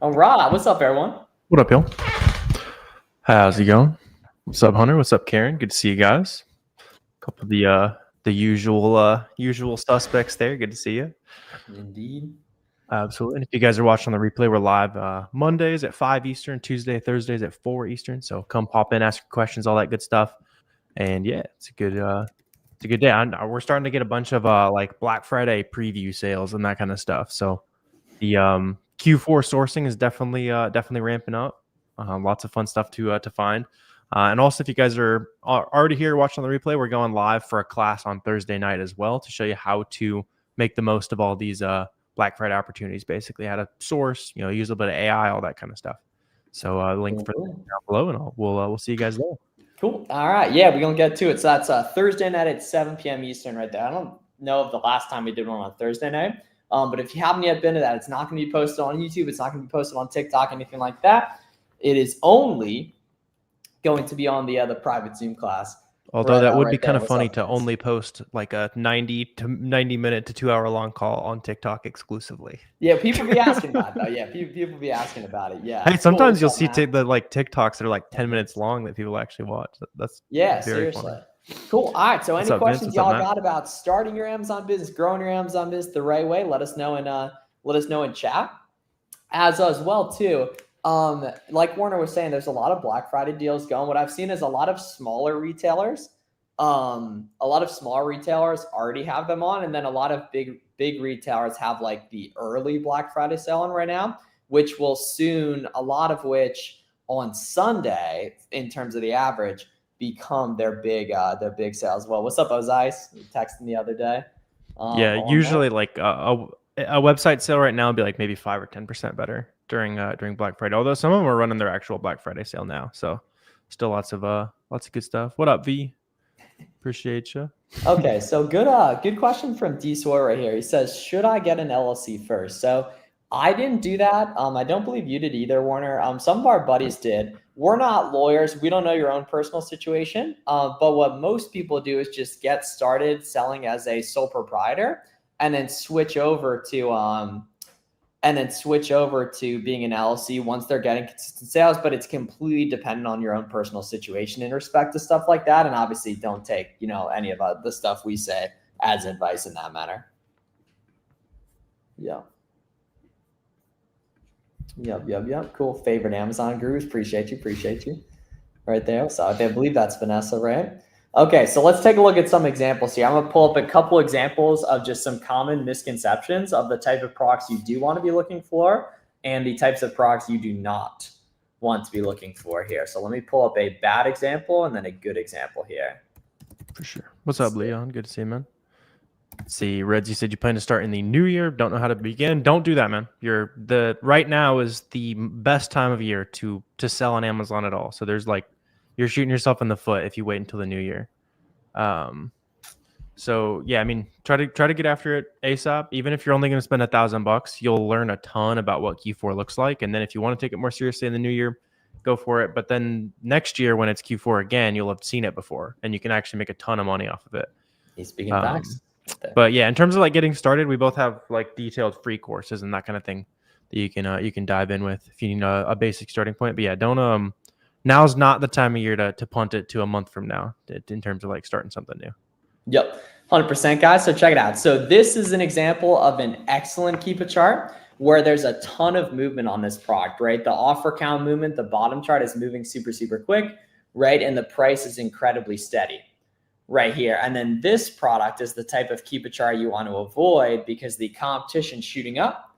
All right. What's up, everyone? What up, y'all? How's it going? What's up, Hunter? What's up, Karen? Good to see you guys. A couple of the usual suspects there. Good to see you. Indeed. Absolutely. And if you guys are watching on the replay, we're live Mondays at 5 Eastern, Thursdays at 4 Eastern. So come pop in, ask your questions, all that good stuff. And yeah, it's a good day. We're starting to get a bunch of like Black Friday preview sales and that kind of stuff. So the Q4 sourcing is definitely ramping up. Lots of fun stuff to find. And also, if you guys are already here watching on the replay, we're going live for a class on Thursday night as well to show you how to make the most of all these Black Friday opportunities. Basically, how to source, use a bit of AI, all that kind of stuff. So link for down below, and we'll see you guys there. Cool. All right. Yeah, we're gonna get to it. So that's Thursday night at 7 p.m. Eastern, right there. I don't know of the last time we did one on Thursday night. But if you haven't yet been to that, it's not going to be posted on YouTube. It's not going to be posted on TikTok, anything like that. It is only going to be on the private Zoom class. Although that would be kind of funny to only post like a 90 minute to 2 hour long call on TikTok exclusively. Yeah, people be asking about that. Yeah, people be asking about it. Yeah. Hey, sometimes you'll see the like TikToks that are like 10 minutes long that people actually watch. That's very seriously funny. Cool. All right. So any questions y'all got about starting your Amazon business, growing your Amazon business the right way, let us know in chat. As well too. Like Warner was saying, there's a lot of Black Friday deals going. What I've seen is a lot of smaller retailers. Already have them on, and then a lot of big retailers have like the early Black Friday sale on right now, which will soon, a lot of which on Sunday, in terms of the average, become their big sales. Well, what's up, Osiris? You texted the other day. Usually like a website sale right now would be like maybe 5 or 10% better during Black Friday. Although some of them are running their actual Black Friday sale now, so still lots of good stuff. What up, V? Appreciate you. Okay, so good question from D Sawyer right here. He says, should I get an LLC first? So I didn't do that. I don't believe you did either, Warner. Some of our buddies did. We're not lawyers. We don't know your own personal situation. But what most people do is just get started selling as a sole proprietor and then switch over to being an LLC once they're getting consistent sales. But it's completely dependent on your own personal situation in respect to stuff like that. And obviously don't take, any of the stuff we say as advice in that matter. Yeah. Yep. Cool. Favorite Amazon gurus. Appreciate you. Right there. So I believe that's Vanessa, right? Okay, so let's take a look at some examples here. I'm going to pull up a couple examples of just some common misconceptions of the type of products you do want to be looking for and the types of products you do not want to be looking for here. So let me pull up a bad example and then a good example here. For sure. What's up, Leon? Good to see you, man. Let's see, Reds, you said you plan to start in the new year. Don't know how to begin. Don't do that, man. Right now is the best time of year to sell on Amazon at all. So there's like, you're shooting yourself in the foot if you wait until the new year. So yeah, I mean, try to get after it ASAP. Even if you're only going to spend $1,000, you'll learn a ton about what Q4 looks like. And then if you want to take it more seriously in the new year, go for it. But then next year when it's Q4 again, you'll have seen it before and you can actually make a ton of money off of it. He's speaking facts. But yeah, in terms of like getting started, we both have like detailed free courses and that kind of thing that you can dive in with if you need a basic starting point. But yeah, don't now's not the time of year to punt it to a month from now in terms of like starting something new. Yep, 100%, guys. So check it out. So this is an example of an excellent Keepa chart where there's a ton of movement on this product, right? The offer count movement, the bottom chart is moving super, super quick, right? And the price is incredibly steady right here. And then this product is the type of Keepa chart you want to avoid because the competition's shooting up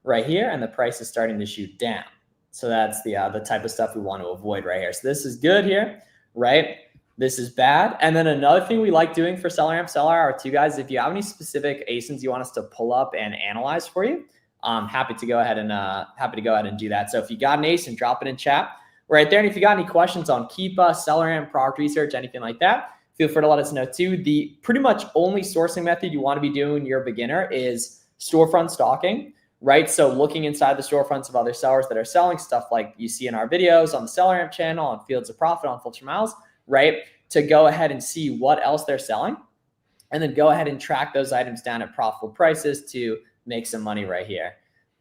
right here and the price is starting to shoot down. So that's the type of stuff we want to avoid right here. So this is good here, right? This is bad. And then another thing we like doing for SellerAmp, SellerAmp too, guys, if you have any specific ASINs you want us to pull up and analyze for you, I'm happy to go ahead and do that. So if you got an ASIN, drop it in chat right there. And if you got any questions on Keepa, SellerAmp, product research, anything like that, feel free to let us know too. The pretty much only sourcing method you want to be doing when you're a beginner is storefront stalking, right? So looking inside the storefronts of other sellers that are selling stuff like you see in our videos on the SellerAmp channel, on Fields of Profit, on Flips for Miles, right? To go ahead and see what else they're selling and then go ahead and track those items down at profitable prices to make some money right here.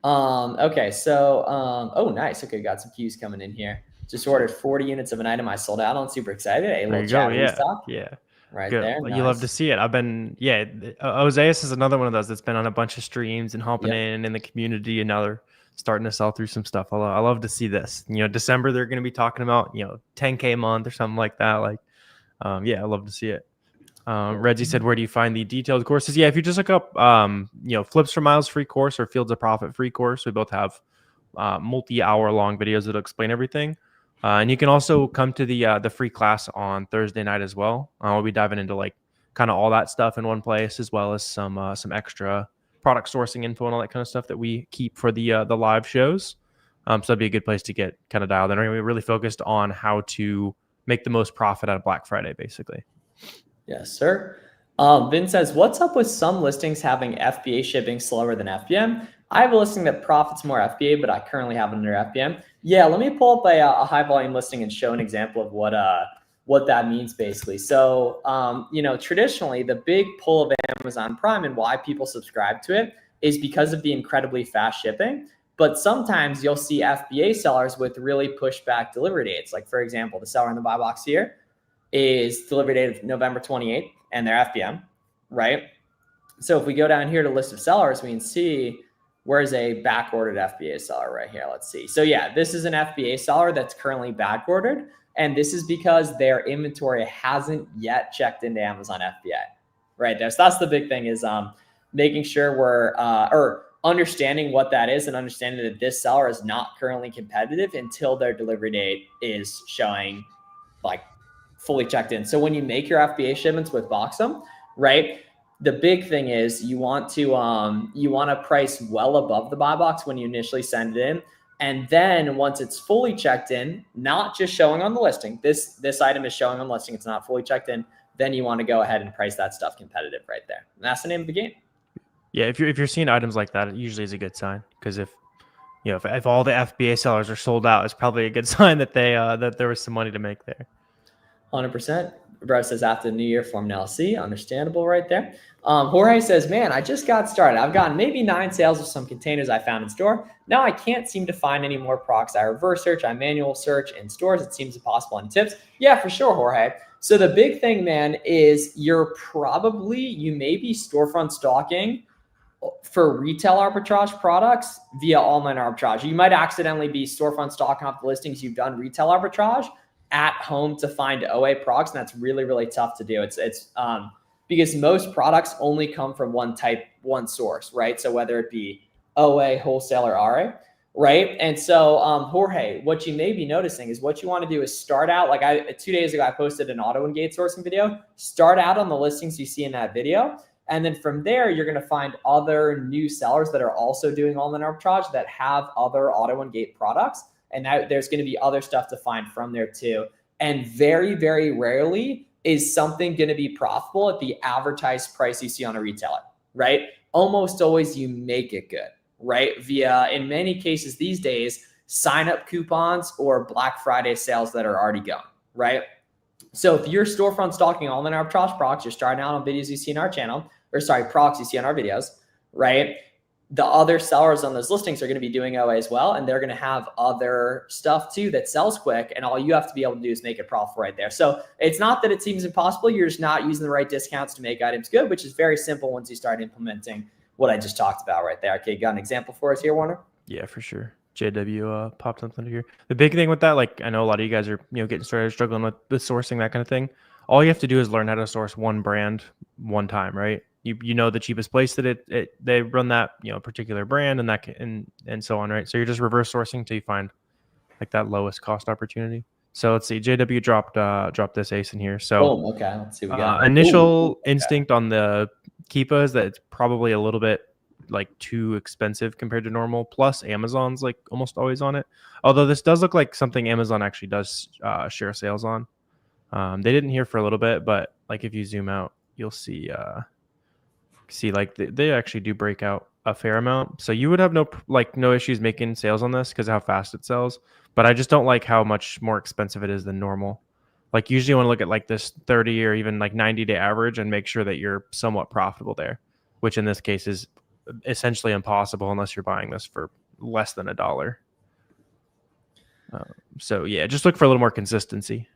Okay, so oh nice. Okay, got some cues coming in here. Just ordered 40 units of an item I sold out on. Super excited. A There little you go. chat Yeah. restock Yeah. right Good. there. You love to Nice. see it. I've been, yeah. Oseas is another one of those that's been on a bunch of streams and hopping Yep. in the community, and now they're starting to sell through some stuff. I love to see this. December they're going to be talking about 10K a month or something like that. Like, yeah, I love to see it. Cool. Reggie said, where do you find the detailed courses? Yeah, if you just look up, Flips for Miles free course or Fields of Profit free course, we both have multi-hour long videos that explain everything. And you can also come to the free class on Thursday night as well. We'll be diving into like kind of all that stuff in one place, as well as some extra product sourcing info and all that kind of stuff that we keep for the live shows. So that'd be a good place to get kind of dialed in. We're really focused on how to make the most profit out of Black Friday, basically. Yes, sir. Vin says, what's up with some listings having FBA shipping slower than FBM? I have a listing that profits more FBA, but I currently have it under FBM. Yeah, let me pull up a high volume listing and show an example of what that means basically. So, traditionally the big pull of Amazon Prime and why people subscribe to it is because of the incredibly fast shipping. But sometimes you'll see FBA sellers with really pushed back delivery dates. Like for example, the seller in the buy box here is delivery date of November 28th and they're FBM, right? So if we go down here to list of sellers, we can see where's a back ordered FBA seller right here. Let's see. So yeah, this is an FBA seller that's currently back ordered. And this is because their inventory hasn't yet checked into Amazon FBA right there. So that's the big thing is making sure we're, or understanding what that is and understanding that this seller is not currently competitive until their delivery date is showing like fully checked in. So when you make your FBA shipments with Boxem, right, the big thing is you want to price well above the buy box when you initially send it in. And then once it's fully checked in, not just showing on the listing, this item is showing on the listing, it's not fully checked in, then you want to go ahead and price that stuff competitive right there. And that's the name of the game. Yeah, if you're seeing items like that, it usually is a good sign, because if all the FBA sellers are sold out, it's probably a good sign that that there was some money to make there. 100%. Bro says after the new year, form an LLC. Understandable right there. Jorge says, man, I just got started. I've gotten maybe 9 sales of some containers I found in store. Now I can't seem to find any more products. I reverse search, I manual search in stores. It seems impossible. Any tips? Yeah, for sure, Jorge. So the big thing, man, is you may be storefront stalking for retail arbitrage products via online arbitrage. You might accidentally be storefront stocking off the listings you've done retail arbitrage at home to find OA products, and that's really, really tough to do. It's because most products only come from one source, right? So whether it be OA, wholesale, or RA, right? And so, Jorge, what you may be noticing is what you want to do is start out, like 2 days ago, I posted an auto and gate sourcing video. Start out on the listings you see in that video. And then from there, you're going to find other new sellers that are also doing online arbitrage that have other auto and gate products. And there's going to be other stuff to find from there too. And very, very rarely is something going to be profitable at the advertised price you see on a retailer, right? Almost always you make it good, right? Via, in many cases these days, sign up coupons or Black Friday sales that are already going, right? So if you're storefront stalking online arbitrage products, you're starting out on videos you see in our channel, products you see on our videos, right? The other sellers on those listings are going to be doing OA as well. And they're going to have other stuff too that sells quick. And all you have to be able to do is make it profitable right there. So it's not that it seems impossible. You're just not using the right discounts to make items good, which is very simple once you start implementing what I just talked about right there. Okay, got an example for us here, Warner? Yeah, for sure. JW popped something here. The big thing with that, like I know a lot of you guys are getting started, struggling with the sourcing, that kind of thing. All you have to do is learn how to source one brand one time, right? You know the cheapest place that they run that particular brand and so on, right? So you're just reverse sourcing until you find like that lowest cost opportunity. So let's see, JW dropped this ace in here. So okay, let's see what we got. initial instinct on the Keepa is that it's probably a little bit like too expensive compared to normal. Plus Amazon's like almost always on it. Although this does look like something Amazon actually does share sales on. They didn't here for a little bit, but like if you zoom out, you'll see like they actually do break out a fair amount. So you would have no issues making sales on this because of how fast it sells. But I just don't like how much more expensive it is than normal. Like usually you want to look at like this 30 or even like 90-day average and make sure that you're somewhat profitable there, which in this case is essentially impossible unless you're buying this for less than $1. So yeah, just look for a little more consistency.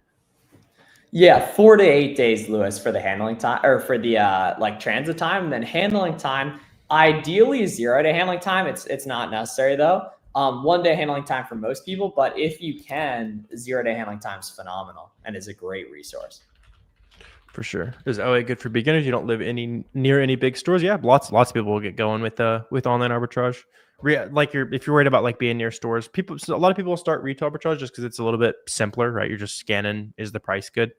Yeah, 4 to 8 days, Lewis, for the handling time or for the like transit time. And then handling time, ideally 0 day handling time. It's not necessary though. 1 day handling time for most people, but if you can, 0 day handling time is phenomenal and is a great resource. For sure. Is OA good for beginners? You don't live near any big stores? Yeah, lots of people will get going with online arbitrage. If you're worried about like being near stores, a lot of people will start retail arbitrage just because it's a little bit simpler, right? You're just scanning, is the price good?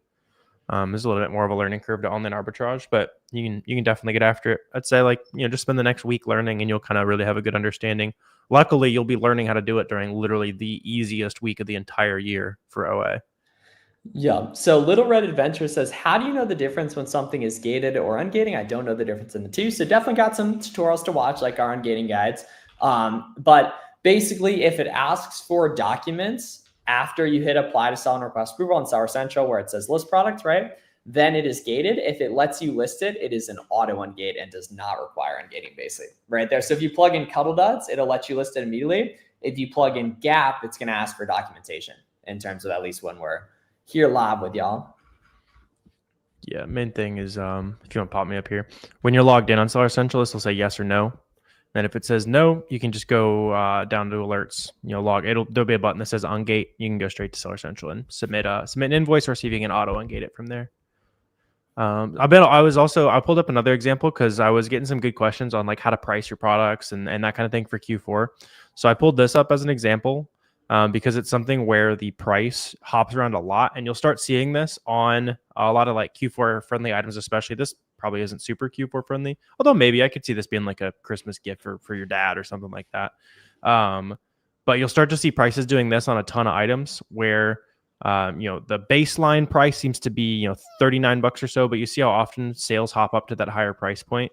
There's a little bit more of a learning curve to online arbitrage, but you can definitely get after it. I'd say just spend the next week learning, and you'll kind of really have a good understanding. Luckily, you'll be learning how to do it during literally the easiest week of the entire year for OA. Yeah. So Little Red Adventure says, how do you know the difference when something is gated or ungating? I don't know the difference in the two. So definitely got some tutorials to watch, like our ungating guides. But basically, if it asks for documents after you hit apply to sell and request approval on Seller Central, where it says list product, right? Then it is gated. If it lets you list it, it is an auto ungate and does not require ungating, basically, right there. So if you plug in Cuddle Duds, it'll let you list it immediately. If you plug in Gap, it's going to ask for documentation in terms of at least when we're here live with y'all. Yeah, main thing is if you want to pop me up here, when you're logged in on Seller Central, this will say yes or no. Then if it says no, you can just go down to alerts. There'll be a button that says ungate. You can go straight to Seller Central and submit an invoice or see if you can auto ungate it from there. I pulled up another example because I was getting some good questions on like how to price your products and that kind of thing for Q4. So I pulled this up as an example. Because it's something where the price hops around a lot, and you'll start seeing this on a lot of like Q4 friendly items, especially. This probably isn't super Q4 friendly, although maybe I could see this being like a Christmas gift for your dad or something like that. But you'll start to see prices doing this on a ton of items where the baseline price seems to be $39 or so, but you see how often sales hop up to that higher price point.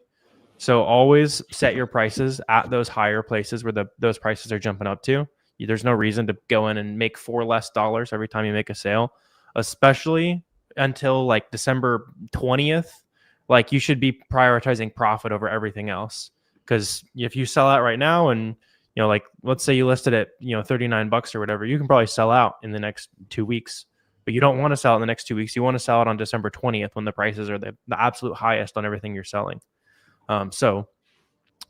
So always set your prices at those higher places where those prices are jumping up to. There's no reason to go in and make $4 less every time you make a sale, especially until like December 20th. Like you should be prioritizing profit over everything else. Because if you sell out right now and, like let's say you listed at, $39 or whatever, you can probably sell out in the next 2 weeks. But you don't want to sell it in the next 2 weeks. You want to sell it on December 20th when the prices are the absolute highest on everything you're selling. So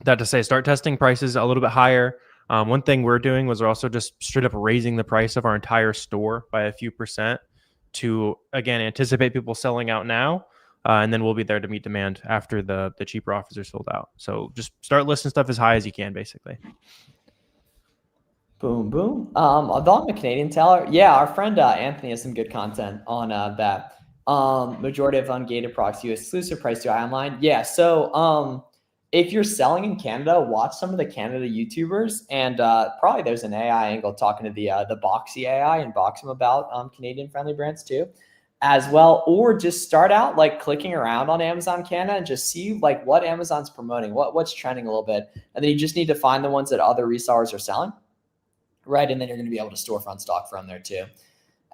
that to say, start testing prices a little bit higher. One thing we're doing was we're also just straight up raising the price of our entire store by a few percent to, again, anticipate people selling out now. And then we'll be there to meet demand after the cheaper offers are sold out. So just start listing stuff as high as you can, basically. Boom, boom. On the Canadian teller, yeah, our friend Anthony has some good content on that. Majority of ungated products use exclusive price to online. Yeah, so if you're selling in Canada, watch some of the Canada YouTubers, and probably there's an AI angle talking to the Boxy AI and Boxem about Canadian friendly brands too, as well. Or just start out like clicking around on Amazon Canada and just see like what Amazon's promoting, what's trending a little bit, and then you just need to find the ones that other resellers are selling, right? And then you're going to be able to store front stock from there too,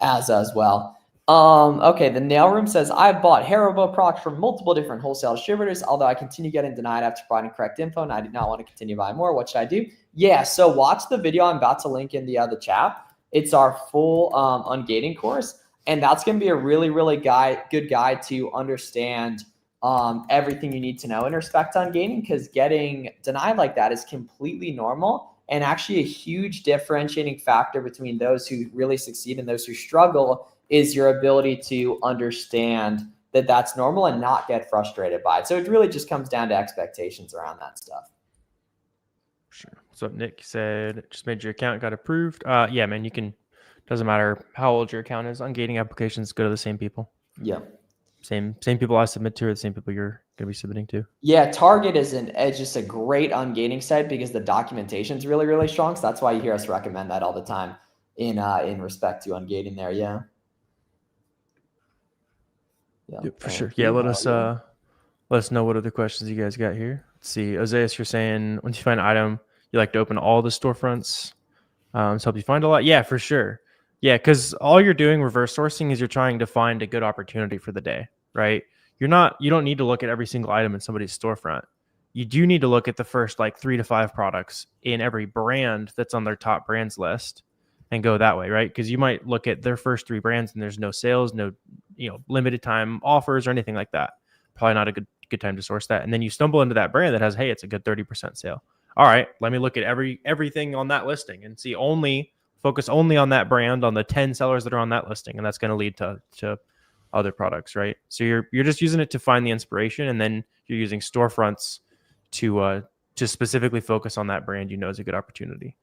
as well. Okay, the Nail Room says, I've bought Haribo products from multiple different wholesale distributors, although I continue getting denied after providing correct info, and I do not want to continue buying more. What should I do? Yeah, so watch the video I'm about to link in the chat. It's our full ungating course, and that's going to be a really, really good guide to understand everything you need to know in respect to ungating, because getting denied like that is completely normal and actually a huge differentiating factor between those who really succeed and those who struggle is your ability to understand that that's normal and not get frustrated by it. So it really just comes down to expectations around that stuff. Sure. So Nick said, just made your account, got approved. Yeah, man, you can, doesn't matter how old your account is. Ungating applications go to the same people. Yeah. Same people I submit to are the same people you're going to be submitting to. Yeah, Target is just a great ungating site because the documentation is really, really strong. So that's why you hear us recommend that all the time in respect to ungating there. Yeah. Yep, for sure. Yeah, let us know what other questions you guys got here. Let's see. Oseas, you're saying once you find an item, you like to open all the storefronts to help you find a lot. Yeah, for sure. Yeah, because all you're doing reverse sourcing is you're trying to find a good opportunity for the day, right? You don't need to look at every single item in somebody's storefront. you do need to look at the first like 3 to 5 products in every brand that's on their top brands list and go that way, right? Because you might look at their first 3 brands and there's no sales, no limited time offers or anything like that. Probably not a good time to source that. And then you stumble into that brand that has, hey, it's a good 30% sale. All right, let me look at everything on that listing and focus only on that brand, on the 10 sellers that are on that listing, and that's going to lead to other products, right? So you're just using it to find the inspiration, and then you're using storefronts to specifically focus on that brand is a good opportunity.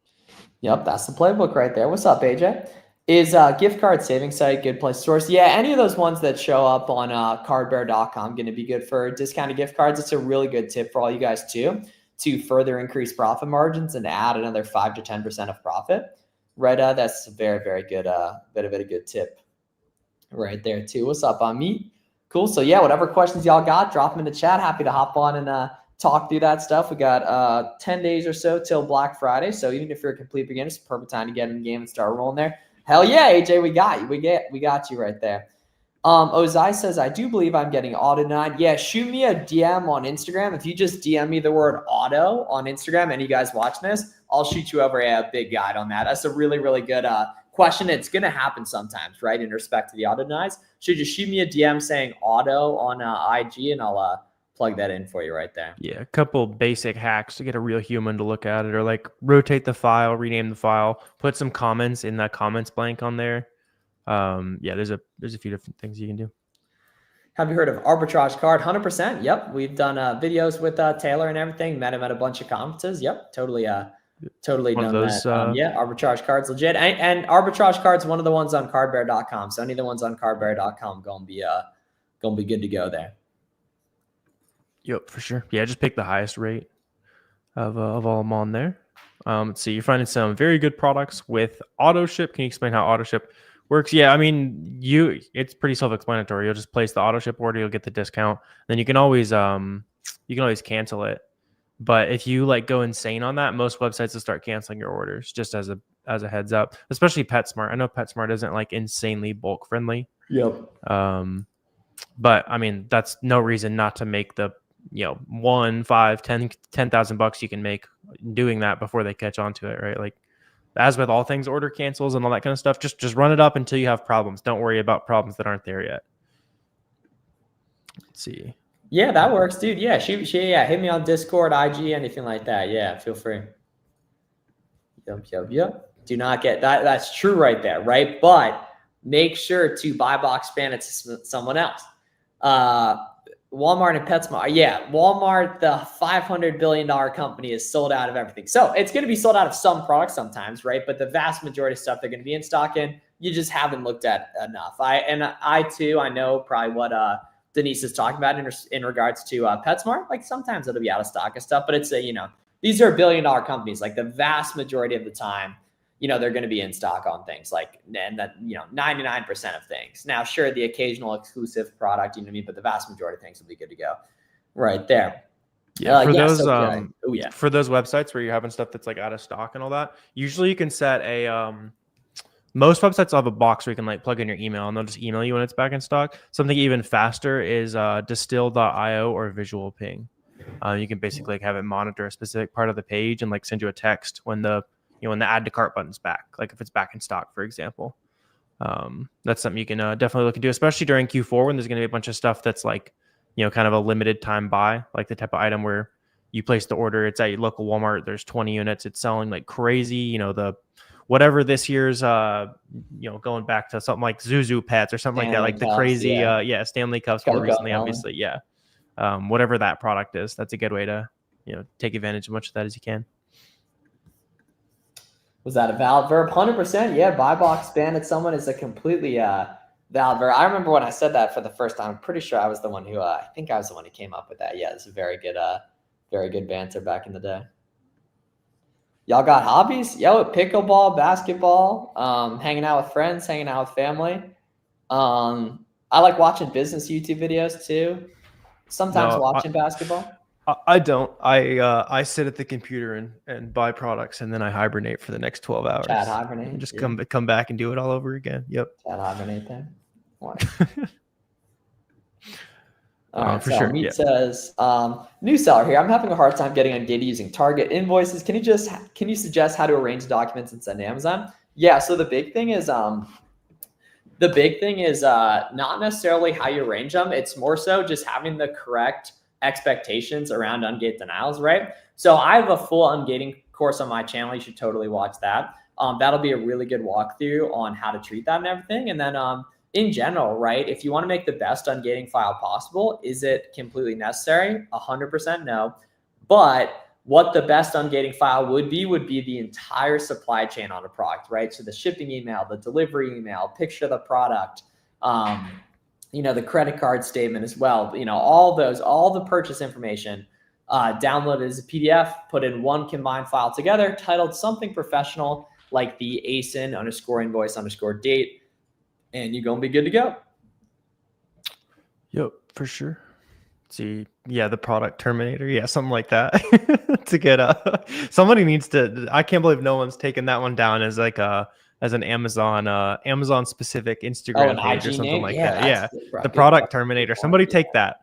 Yep, that's the playbook right there. What's up, AJ? Is gift card saving site good place to source? Yeah, any of those ones that show up on cardbear.com going to be good for discounted gift cards. It's a really good tip for all you guys too, to further increase profit margins and add another 5 to 10% of profit. Right, that's a very, very good, bit of a good tip right there too. What's up, Amit? Cool. So yeah, whatever questions y'all got, drop them in the chat. Happy to hop on and talk through that stuff. We got 10 days or so till Black Friday. So even if you're a complete beginner, it's a perfect time to get in the game and start rolling there. Hell yeah, AJ, we got you. We got you right there. Ozai says, I do believe I'm getting auto denied. Yeah, shoot me a DM on Instagram. If you just DM me the word auto on Instagram, and you guys watching this, I'll shoot you over a big guide on that. That's a really, really good question. It's going to happen sometimes, right? In respect to the auto denies. So just shoot me a DM saying auto on IG, and I'll plug that in for you right there. Yeah, a couple basic hacks to get a real human to look at it, or like rotate the file, rename the file, put some comments in that comments blank on there. Yeah, there's a few different things you can do. Have you heard of Arbitrage Card? 100%. Yep, we've done videos with Taylor and everything. Met him at a bunch of conferences. Yep, totally One done those, that. Yeah, Arbitrage Card's legit, and Arbitrage Card's one of the ones on cardbear.com. So any of the ones on cardbear.com gonna be good to go there. Yep, for sure. Yeah, just pick the highest rate of all them on there. Let's see, you're finding some very good products with auto ship. Can you explain how auto ship works? Yeah, I mean, it's pretty self-explanatory. You'll just place the auto ship order, you'll get the discount. Then you can always cancel it. But if you like go insane on that, most websites will start canceling your orders, just as a heads up. Especially PetSmart. I know PetSmart isn't like insanely bulk friendly. Yep. But I mean, that's no reason not to make the 1, 5, 10,000 bucks you can make doing that before they catch on to it, right? Like, as with all things order cancels and all that kind of stuff, just run it up until you have problems. Don't worry about problems that aren't there yet. Let's see. Yeah, that works, dude. Yeah, hit me on Discord, IG, anything like that. Yeah, feel free. Yep. Do not get that. That's true right there, right? But make sure to buy box ban it to someone else. Walmart and PetSmart. Yeah, Walmart, the $500 billion company, is sold out of everything. So it's going to be sold out of some products sometimes, right? But the vast majority of stuff they're going to be in stock in, you just haven't looked at enough. I too, I know probably what Denise is talking about in regards to PetSmart. Like sometimes it'll be out of stock and stuff, but it's these are $1 billion companies. Like the vast majority of the time, they're going to be in stock on things like, and that, 99% of things. Now, sure, the occasional exclusive product, but the vast majority of things will be good to go right there. Yeah, for those websites where you're having stuff that's like out of stock and all that, usually you can set most websites will have a box where you can like plug in your email and they'll just email you when it's back in stock. Something even faster is distill.io or Visual Ping. You can basically have it monitor a specific part of the page and like send you a text when the add to cart button's back, like if it's back in stock, for example. That's something you can definitely look into, especially during Q4 when there's going to be a bunch of stuff that's like, kind of a limited time buy, like the type of item where you place the order, it's at your local Walmart, there's 20 units, it's selling like crazy, the whatever this year's, going back to something like Zuzu Pets or something like that, like the crazy, Stanley Cups more recently, obviously, yeah. Whatever that product is, that's a good way to, take advantage of much of that as you can. Was that a valid verb? 100%. Yeah, buy box ban at someone is a completely valid verb. I remember when I said that for the first time. I'm pretty sure I was the one who I think I was the one who came up with that. Yeah, it's a very good banter back in the day. Y'all got hobbies? Yo, pickleball, basketball, hanging out with friends, hanging out with family. I like watching business YouTube videos too. Sometimes watching basketball. I don't. I sit at the computer and buy products, and then I hibernate for the next 12 hours. Chat hibernate. And just come back and do it all over again. Yep. Chat hibernate then. All right, For so sure. Meet Yeah. says, new seller here. I'm having a hard time getting ungated using Target invoices. Can you suggest how to arrange documents and send to Amazon? Yeah, so the big thing is not necessarily how you arrange them. It's more so just having the correct expectations around ungate denials, right? So I have a full ungating course on my channel. You should totally watch that. That'll be a really good walkthrough on how to treat that and everything. And then in general, right, if you want to make the best ungating file possible, is it completely necessary? 100% no. But what the best ungating file would be the entire supply chain on a product, right? So the shipping email, the delivery email, picture of the product, the credit card statement as well, all the purchase information, downloaded as a PDF, put in one combined file together, titled something professional like the ASIN _invoice _date, and you're gonna be good to go. Yep, for sure. See, yeah, the product terminator, yeah, something like that. To get somebody needs to. I can't believe no one's taken that one down as like as an Amazon specific Instagram An page or IG something name? like Yeah, that. Yeah, bro, the good product question. terminator. Good one. Somebody Yeah. take that.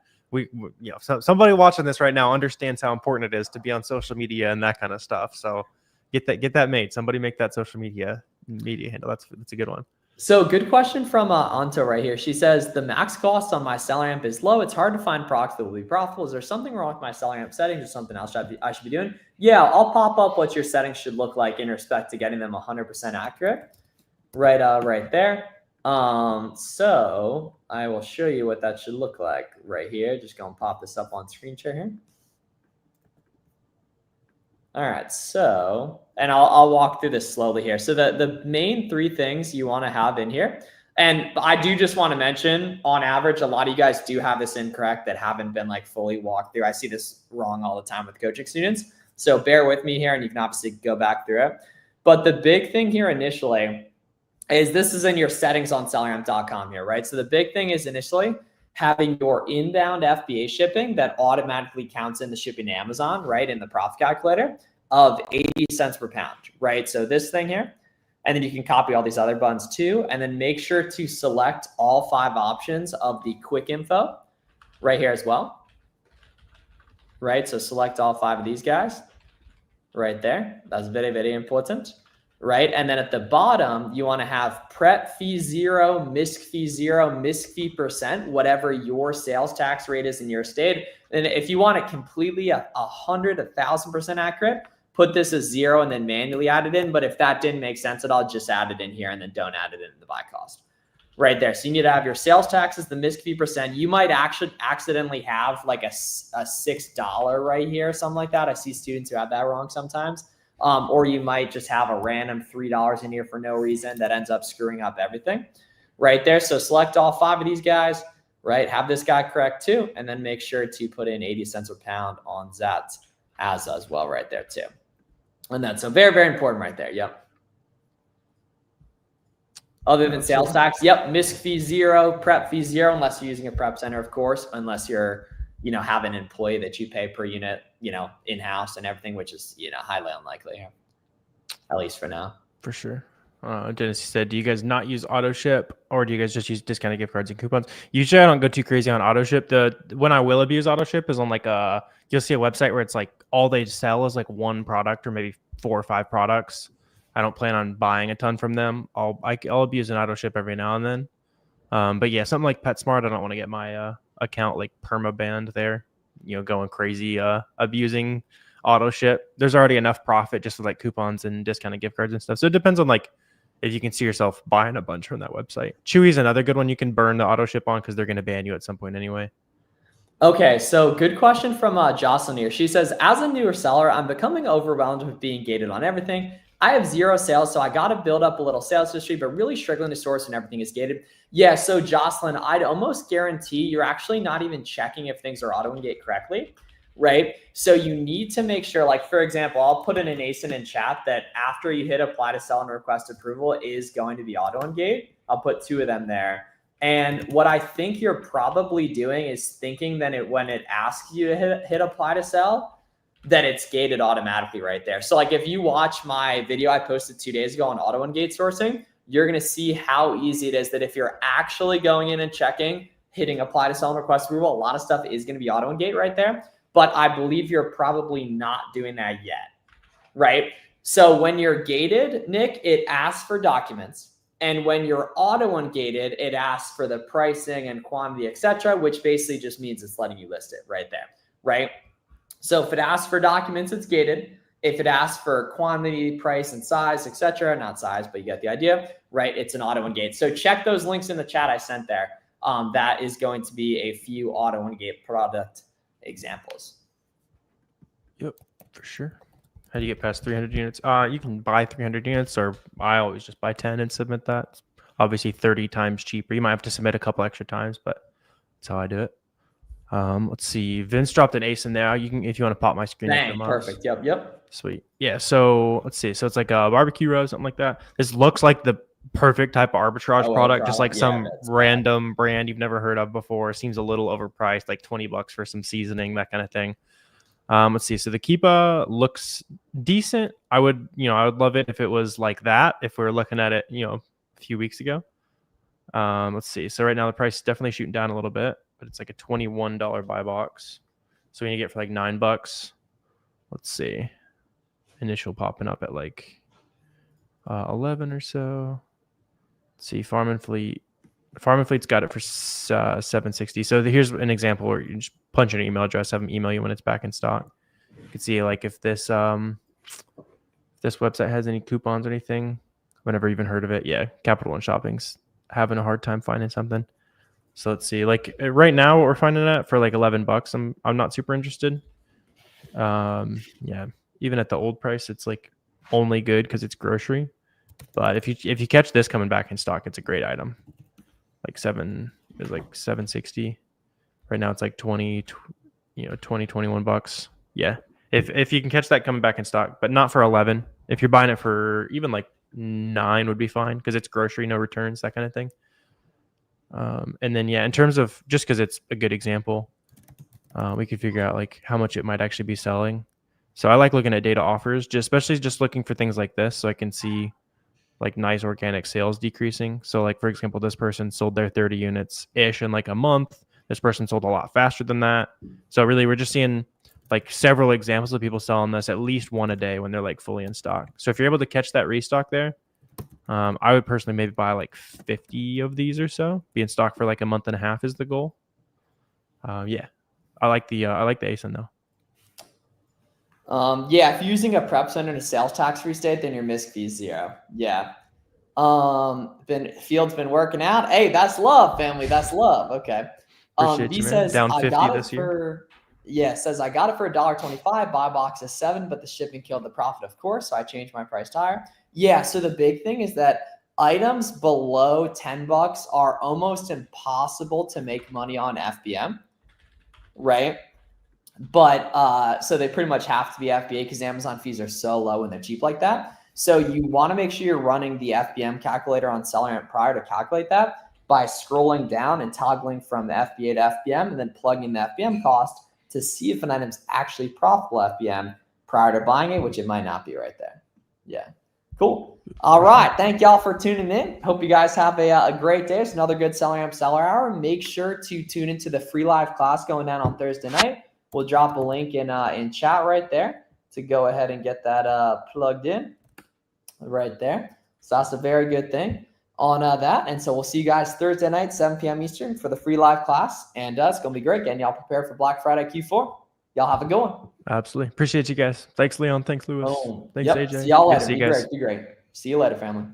Somebody watching this right now understands how important it is to be on social media and that kind of stuff. So get that made. Somebody make that social media handle. That's a good one. So good question from Anto right here. She says, the max cost on my SellerAmp is low. It's hard to find products that will be profitable. Is there something wrong with my SellerAmp settings or something else I should be doing? Yeah, I'll pop up what your settings should look like in respect to getting them 100% accurate. Right there. So I will show you what that should look like right here. Just go and pop this up on screen share here. All right, so, and I'll walk through this slowly here. So the main three things you want to have in here, and I do just want to mention, on average, a lot of you guys do have this incorrect that haven't been like fully walked through. I see this wrong all the time with coaching students. So bear with me here, and you can obviously go back through it. But the big thing here initially is this is in your settings on selleramp.com here, right? So the big thing is initially having your inbound FBA shipping that automatically counts in the shipping to Amazon, right, in the profit calculator of 80 cents per pound, right? So this thing here, and then you can copy all these other buttons too, and then make sure to select all 5 options of the quick info right here as well, right? So select all 5 of these guys right there. That's very, very important. Right. And then at the bottom, you want to have prep fee 0, misc fee 0, misc fee %, whatever your sales tax rate is in your state. And if you want it completely 1,000% accurate, put this as 0 and then manually add it in. But if that didn't make sense at all, just add it in here and then don't add it in the buy cost. Right there. So you need to have your sales taxes, the misc fee %. You might actually accidentally have like a $6 right here, something like that. I see students who have that wrong sometimes. Or you might just have a random $3 in here for no reason that ends up screwing up everything right there. So select all 5 of these guys, right? Have this guy correct too. And then make sure to put in 80 cents per pound on that as well right there too. And that's so very, very important right there. Yep. Other than sales tax, yep, misc fee 0, prep fee 0, unless you're using a prep center, of course, unless you're, have an employee that you pay per unit, in-house and everything, which is, highly unlikely here, at least for now. For sure. Dennis said, do you guys not use auto ship, or do you guys just use discounted gift cards and coupons? Usually I don't go too crazy on auto ship. When I will abuse auto ship is on like you'll see a website where it's like all they sell is like one product or maybe 4 or 5 products. I don't plan on buying a ton from them. I'll abuse an auto ship every now and then. But yeah, something like PetSmart, I don't want to get my account like perma banned there, going crazy, abusing auto ship. There's already enough profit just with like coupons and discounted gift cards and stuff. So it depends on like if you can see yourself buying a bunch from that website. Chewy's another good one you can burn the auto ship on because they're going to ban you at some point anyway. Okay, so good question from Jocelyn here. She says, as a newer seller, I'm becoming overwhelmed with being gated on everything. I have 0 sales, so I got to build up a little sales history, but really struggling to source when everything is gated. Yeah, so Jocelyn, I'd almost guarantee you're actually not even checking if things are auto-engate correctly, right? So you need to make sure, like, for example, I'll put in an ASIN in chat that after you hit apply to sell and request approval is going to be auto-engate. I'll put 2 of them there. And what I think you're probably doing is thinking that when it asks you to hit apply to sell, that it's gated automatically right there. So like if you watch my video I posted 2 days ago on auto-engate sourcing, you're going to see how easy it is that if you're actually going in and checking, hitting apply to sell and request approval, a lot of stuff is going to be auto engage right there. But I believe you're probably not doing that yet, right? So when you're gated, Nick, it asks for documents. And when you're auto ungated, it asks for the pricing and quantity, etc., which basically just means it's letting you list it right there, right? So if it asks for documents, it's gated. If it asks for quantity, price, and size, etc., not size, but you get the idea, right? It's an auto engage. So check those links in the chat I sent there. That is going to be a few auto engage product examples. Yep, for sure. How do you get past 300 units? You can buy 300 units, or I always just buy 10 and submit that. It's obviously 30 times cheaper. You might have to submit a couple extra times, but that's how I do it. Let's see. Vince dropped an ace in there. You can, if you want to pop my screen. Dang, perfect. Yep. Sweet. Yeah. So let's see. So it's like a barbecue row, something like that. This looks like the perfect type of arbitrage product, just like some random brand you've never heard of before. Seems a little overpriced, like $20 for some seasoning, that kind of thing. Let's see. So the Keepa looks decent. I would love it if it was like that, if we were looking at it, a few weeks ago. Let's see. So right now the price is definitely shooting down a little bit, but it's like a $21 buy box. So we need to get for like $9. Let's see. Initial popping up at like 11 or so. Let's see. Farm and Fleet's got it for 760. So here's an example where you just punch in an email address, have them email you when it's back in stock. You can see like if this website has any coupons or anything. I've never even heard of it. Yeah, Capital One Shopping's having a hard time finding something. So let's see. Like right now, what we're finding that for like $11. I'm not super interested. Yeah, even at the old price, it's like only good because it's grocery. But if you catch this coming back in stock, it's a great item. Like 760. Right now it's like 21 bucks. Yeah. If you can catch that coming back in stock, but not for 11. If you're buying it for even like 9 would be fine because it's grocery, no returns, that kind of thing. And then, yeah, in terms of just because it's a good example, we could figure out like how much it might actually be selling. So I like looking at data offers, especially just looking for things like this so I can see like nice organic sales decreasing. So like, for example, this person sold their 30 units ish in like a month. This person sold a lot faster than that. So really we're just seeing like several examples of people selling this at least one a day when they're like fully in stock. So if you're able to catch that restock there, I would personally maybe buy like 50 of these or so. Be in stock for like a month and a half is the goal. Yeah, I like the ASIN though. Yeah, if you're using a prep center in a sales tax free state, then your MISC fee is 0. Yeah. Field's been working out. Hey, that's love, family. That's love. Okay. Appreciate you, man. Says down 50 I got this year. Says I got it for $1.25. Buy box is 7, but the shipping killed the profit, of course. So I changed my price higher. Yeah. So the big thing is that items below $10 are almost impossible to make money on FBM, right? But so they pretty much have to be FBA because Amazon fees are so low and they're cheap like that. So you want to make sure you're running the FBM calculator on SellerAmp prior to calculate that by scrolling down and toggling from the FBA to FBM and then plugging the FBM cost to see if an item's actually profitable FBM prior to buying it, which it might not be right there. Yeah. Cool. All right. Thank y'all for tuning in. Hope you guys have a great day. It's another good SellerAmp Seller Hour. Make sure to tune into the free live class going down on Thursday night. We'll drop a link in chat right there to go ahead and get that plugged in right there. So that's a very good thing on that. And so we'll see you guys Thursday night, 7 p.m. Eastern for the free live class. And it's going to be great. Getting y'all prepared for Black Friday Q4. Y'all have a good one. Absolutely. Appreciate you guys. Thanks, Leon. Thanks, Lewis. Thanks, AJ. See y'all later. See you guys. Be great. See you later, family.